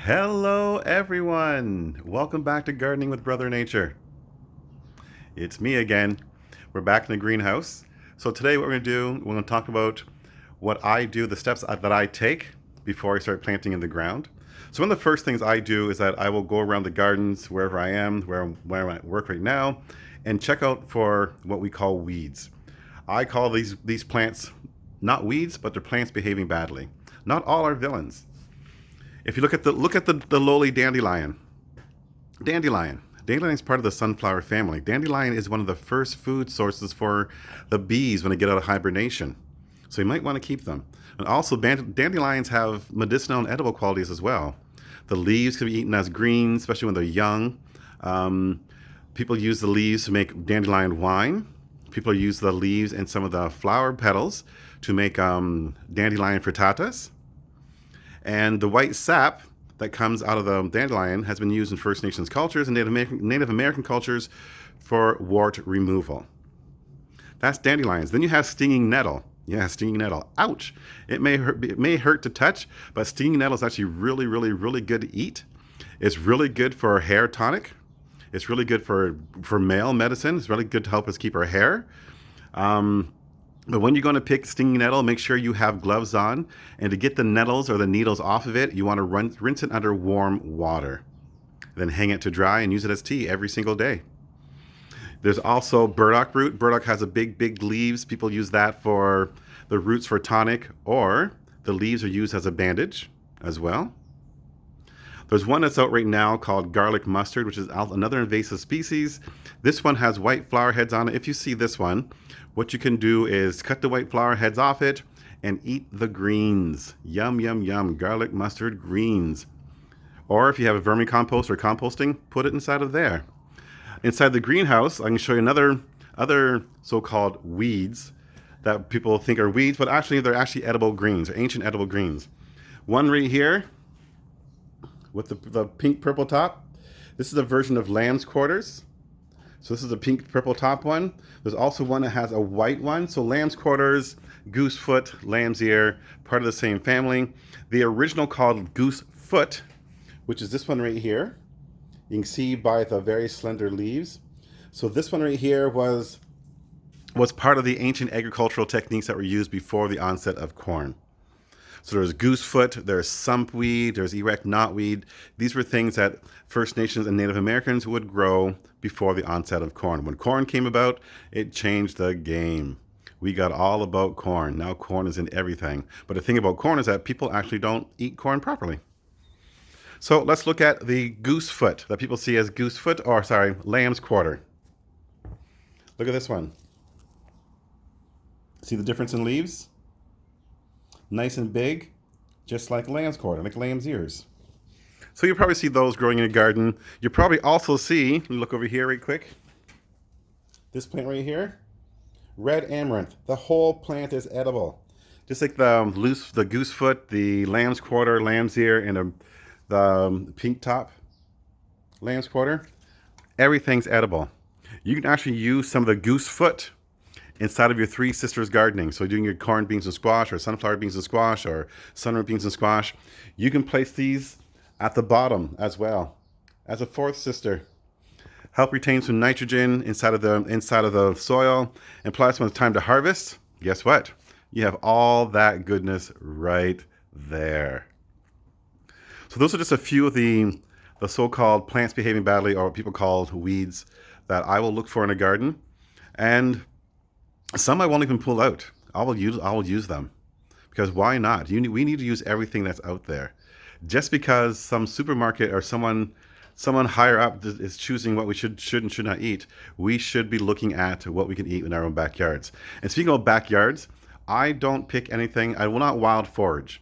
Hello, everyone. Welcome back to Gardening with Brother Nature. It's me again. We're back in the greenhouse. So today what we're going to do, we're going to talk about what I do, the steps that I take before I start planting in the ground. So one of the first things I do is that I will go around the gardens wherever I am, where I'm at work right now, and check out for what we call weeds. I call these plants not weeds, but they're plants behaving badly. Not all are villains. If you look at the lowly dandelion. Dandelion is part of the sunflower family. Dandelion is one of the first food sources for the bees when they get out of hibernation. So you might want to keep them. And also dandelions have medicinal and edible qualities as well. The leaves can be eaten as greens, especially when they're young. People use the leaves to make dandelion wine. People use the leaves and some of the flower petals to make dandelion frittatas. And the white sap that comes out of the dandelion has been used in First Nations cultures and Native American cultures for wart removal. That's dandelions. Then you have stinging nettle. Yeah, stinging nettle. Ouch! It may hurt to touch, but stinging nettle is actually really, really, really good to eat. It's really good for hair tonic. It's really good for male medicine. It's really good to help us keep our hair. But when you're going to pick stinging nettle, make sure you have gloves on. And to get the nettles or the needles off of it, you want to rinse it under warm water. Then hang it to dry and use it as tea every single day. There's also burdock root. Burdock has a big leaves. People use that for the roots for tonic, or the leaves are used as a bandage as well. There's one that's out right now called garlic mustard, which is another invasive species. This one has white flower heads on it. If you see this one, what you can do is cut the white flower heads off it and eat the greens. Yum, yum, yum, garlic mustard greens. Or if you have a vermicompost or composting, put it inside of there. Inside the greenhouse, I can show you other so-called weeds that people think are weeds, but actually they're actually edible greens, or ancient edible greens. One right here with the pink purple top. This is a version of lamb's quarters. So this is a pink purple top one. There's also one that has a white one. So lamb's quarters, goosefoot, lamb's ear, part of the same family. The original called goosefoot, which is this one right here. You can see by the very slender leaves. So this one right here was part of the ancient agricultural techniques that were used before the onset of corn. So there's goosefoot, there's sumpweed, there's erect knotweed. These were things that First Nations and Native Americans would grow before the onset of corn. When corn came about, it changed the game. We got all about corn. Now corn is in everything. But the thing about corn is that people actually don't eat corn properly. So let's look at the goosefoot that people see as lamb's quarter. Look at this one. See the difference in leaves? Nice and big, just like lamb's quarter, like lamb's ears. So you'll probably see those growing in a garden. You'll probably also see, look over here right quick, this plant right here, red amaranth. The whole plant is edible. Just like the goosefoot, the lamb's quarter, lamb's ear, and the pink top lamb's quarter, everything's edible. You can actually use some of the goosefoot inside of your Three Sisters gardening. So doing your corn, beans, and squash, or sunflower beans and squash, or sunroot beans and squash, you can place these at the bottom as well as a fourth sister. Help retain some nitrogen inside of the soil. And plus, when it's time to harvest, guess what? You have all that goodness right there. So those are just a few of the so-called plants behaving badly, or what people call weeds, that I will look for in a garden. And some I won't even pull out. I will use them, because why not? We need to use everything that's out there. Just because some supermarket or someone higher up is choosing what we should and should not eat, we should be looking at what we can eat in our own backyards. And speaking of backyards, I don't pick anything. I will not wild forage.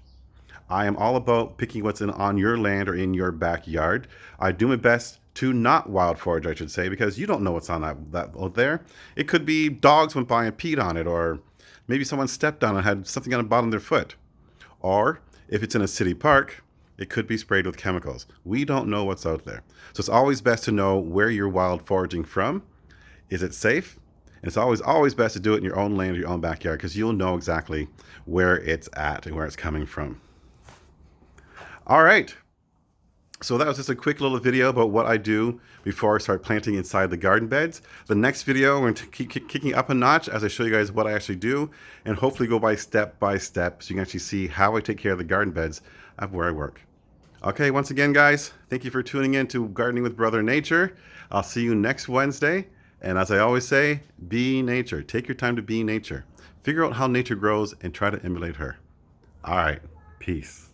I am all about picking what's on your land or in your backyard. I do my best to not wild forage, I should say, because you don't know what's on that out there. It could be dogs went by and peed on it, or maybe someone stepped on it and had something on the bottom of their foot. Or if it's in a city park, it could be sprayed with chemicals. We don't know what's out there. So it's always best to know where you're wild foraging from. Is it safe? And it's always best to do it in your own land or your own backyard, because you'll know exactly where it's at and where it's coming from. All right. So that was just a quick little video about what I do before I start planting inside the garden beds. The next video, we're going to keep kicking up a notch as I show you guys what I actually do, and hopefully go by step so you can actually see how I take care of the garden beds of where I work. Okay, once again, guys, thank you for tuning in to Gardening with Brother Nature. I'll see you next Wednesday. And as I always say, be nature. Take your time to be nature. Figure out how nature grows and try to emulate her. All right, peace.